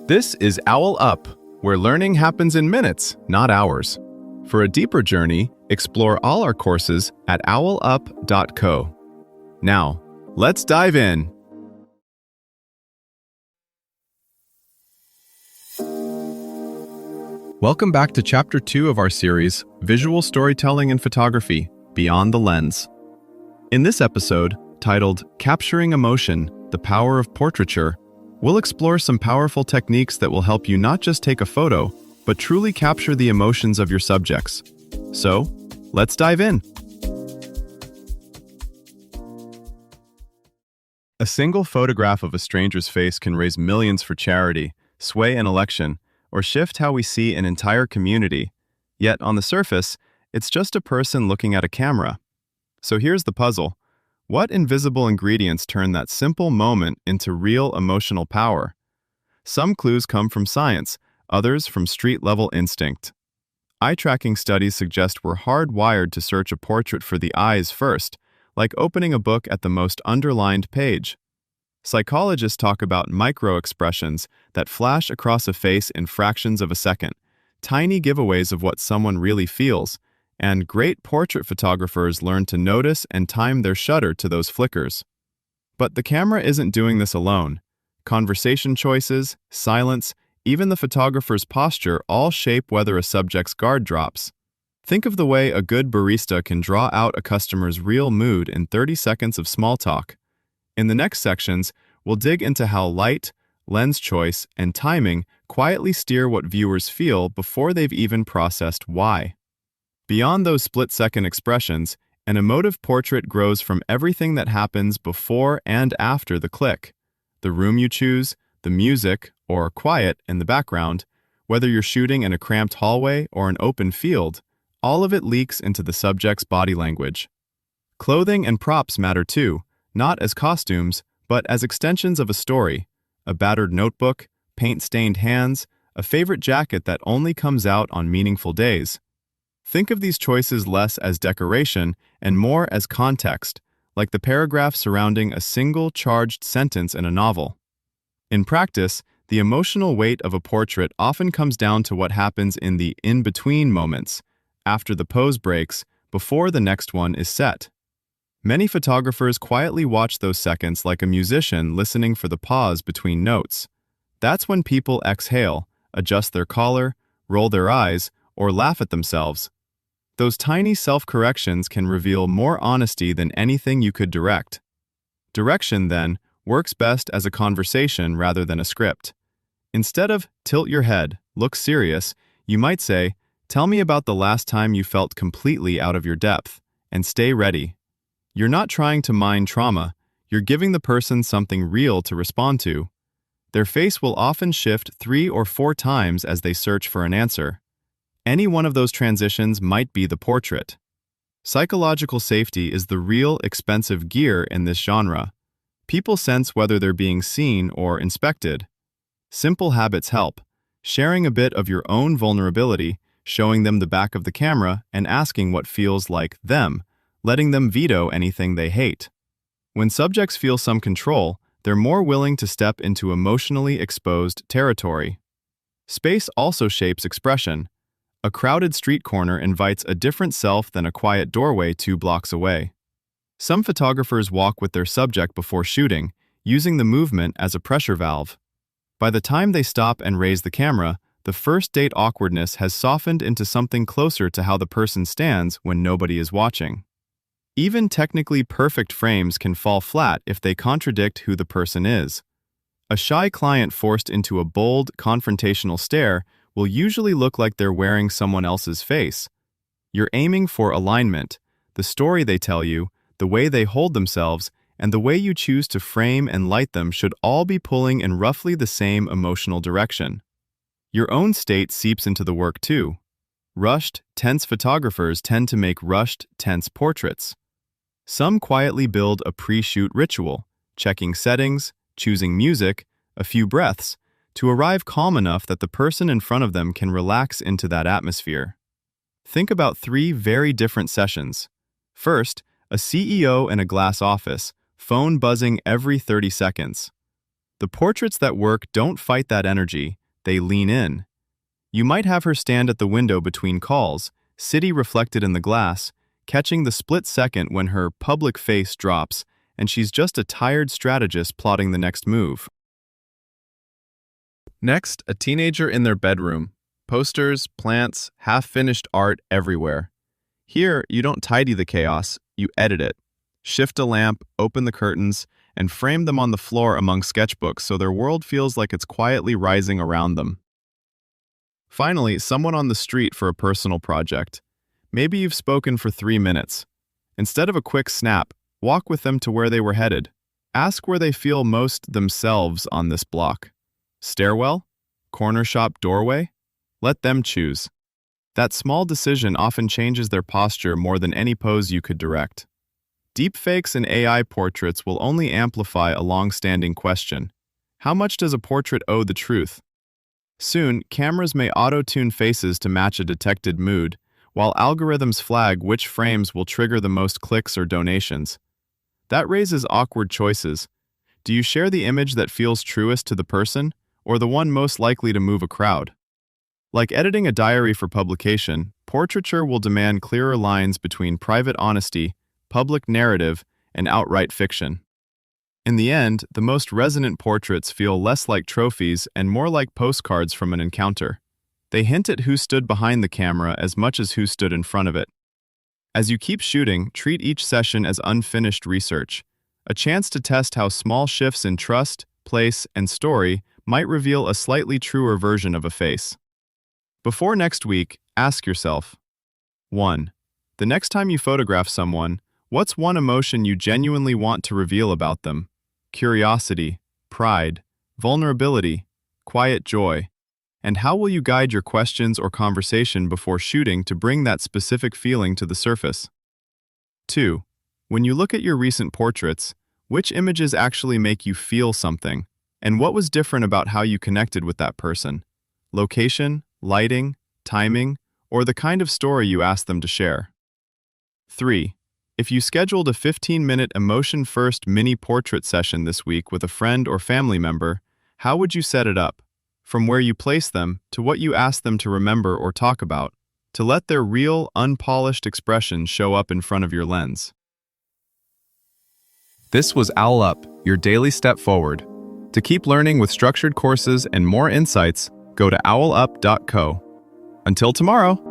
This is OwlUp, where learning happens in minutes, not hours. For a deeper journey, explore all our courses at owlup.co. Now, let's dive in. Welcome back to Chapter 2 of our series, Visual Storytelling and Photography, Beyond the Lens. In this episode, titled Capturing Emotion, the Power of Portraiture, we'll explore some powerful techniques that will help you not just take a photo, but truly capture the emotions of your subjects. So, let's dive in. A single photograph of a stranger's face can raise millions for charity, sway an election, or shift how we see an entire community. Yet, on the surface, it's just a person looking at a camera. So here's the puzzle. What invisible ingredients turn that simple moment into real emotional power? Some clues come from science, others from street-level instinct. Eye-tracking studies suggest we're hardwired to search a portrait for the eyes first, like opening a book at the most underlined page. Psychologists talk about micro-expressions that flash across a face in fractions of a second, tiny giveaways of what someone really feels, and great portrait photographers learn to notice and time their shutter to those flickers. But the camera isn't doing this alone. Conversation choices, silence, even the photographer's posture all shape whether a subject's guard drops. Think of the way a good barista can draw out a customer's real mood in 30 seconds of small talk. In the next sections, we'll dig into how light, lens choice, and timing quietly steer what viewers feel before they've even processed why. Beyond those split-second expressions, an emotive portrait grows from everything that happens before and after the click. The room you choose, the music, or quiet in the background, whether you're shooting in a cramped hallway or an open field, all of it leaks into the subject's body language. Clothing and props matter too, not as costumes, but as extensions of a story. A battered notebook, paint-stained hands, a favorite jacket that only comes out on meaningful days. Think of these choices less as decoration and more as context, like the paragraph surrounding a single charged sentence in a novel. In practice, the emotional weight of a portrait often comes down to what happens in the in-between moments, after the pose breaks, before the next one is set. Many photographers quietly watch those seconds like a musician listening for the pause between notes. That's when people exhale, adjust their collar, roll their eyes, or laugh at themselves. Those tiny self-corrections can reveal more honesty than anything you could direct. Direction, then, works best as a conversation rather than a script. Instead of tilt your head, look serious, you might say, tell me about the last time you felt completely out of your depth, and stay ready. You're not trying to mine trauma, you're giving the person something real to respond to. Their face will often shift 3 or 4 times as they search for an answer. Any one of those transitions might be the portrait. Psychological safety is the real expensive gear in this genre. People sense whether they're being seen or inspected. Simple habits help. Sharing a bit of your own vulnerability, showing them the back of the camera, and asking what feels like them, letting them veto anything they hate. When subjects feel some control, they're more willing to step into emotionally exposed territory. Space also shapes expression. A crowded street corner invites a different self than a quiet doorway 2 blocks away. Some photographers walk with their subject before shooting, using the movement as a pressure valve. By the time they stop and raise the camera, the first date awkwardness has softened into something closer to how the person stands when nobody is watching. Even technically perfect frames can fall flat if they contradict who the person is. A shy client forced into a bold, confrontational stare will usually look like they're wearing someone else's face. You're aiming for alignment, the story they tell you, the way they hold themselves, and the way you choose to frame and light them should all be pulling in roughly the same emotional direction. Your own state seeps into the work too. Rushed, tense photographers tend to make rushed, tense portraits. Some quietly build a pre-shoot ritual, checking settings, choosing music, a few breaths, to arrive calm enough that the person in front of them can relax into that atmosphere. Think about 3 very different sessions. First, a CEO in a glass office, phone buzzing every 30 seconds. The portraits that work don't fight that energy, they lean in. You might have her stand at the window between calls, city reflected in the glass, catching the split second when her public face drops, and she's just a tired strategist plotting the next move. Next, a teenager in their bedroom. Posters, plants, half-finished art everywhere. Here, you don't tidy the chaos, you edit it. Shift a lamp, open the curtains, and frame them on the floor among sketchbooks so their world feels like it's quietly rising around them. Finally, someone on the street for a personal project. Maybe you've spoken for 3 minutes. Instead of a quick snap, walk with them to where they were headed. Ask where they feel most themselves on this block. Stairwell? Corner shop doorway? Let them choose. That small decision often changes their posture more than any pose you could direct. Deepfakes and AI portraits will only amplify a long-standing question. How much does a portrait owe the truth? Soon, cameras may auto-tune faces to match a detected mood, while algorithms flag which frames will trigger the most clicks or donations. That raises awkward choices. Do you share the image that feels truest to the person, or the one most likely to move a crowd? Like editing a diary for publication, portraiture will demand clearer lines between private honesty, public narrative, and outright fiction. In the end, the most resonant portraits feel less like trophies and more like postcards from an encounter. They hint at who stood behind the camera as much as who stood in front of it. As you keep shooting, treat each session as unfinished research, a chance to test how small shifts in trust, place, and story might reveal a slightly truer version of a face. Before next week, ask yourself, 1. The next time you photograph someone, what's one emotion you genuinely want to reveal about them? Curiosity, pride, vulnerability, quiet joy. And how will you guide your questions or conversation before shooting to bring that specific feeling to the surface? 2. When you look at your recent portraits, which images actually make you feel something? And what was different about how you connected with that person? Location, lighting, timing, or the kind of story you asked them to share? 3. If you scheduled a 15-minute emotion-first mini portrait session this week with a friend or family member, how would you set it up? From where you place them, to what you ask them to remember or talk about, to let their real, unpolished expression show up in front of your lens. This was OwlUp, your daily step forward. To keep learning with structured courses and more insights, go to owlup.co. Until tomorrow!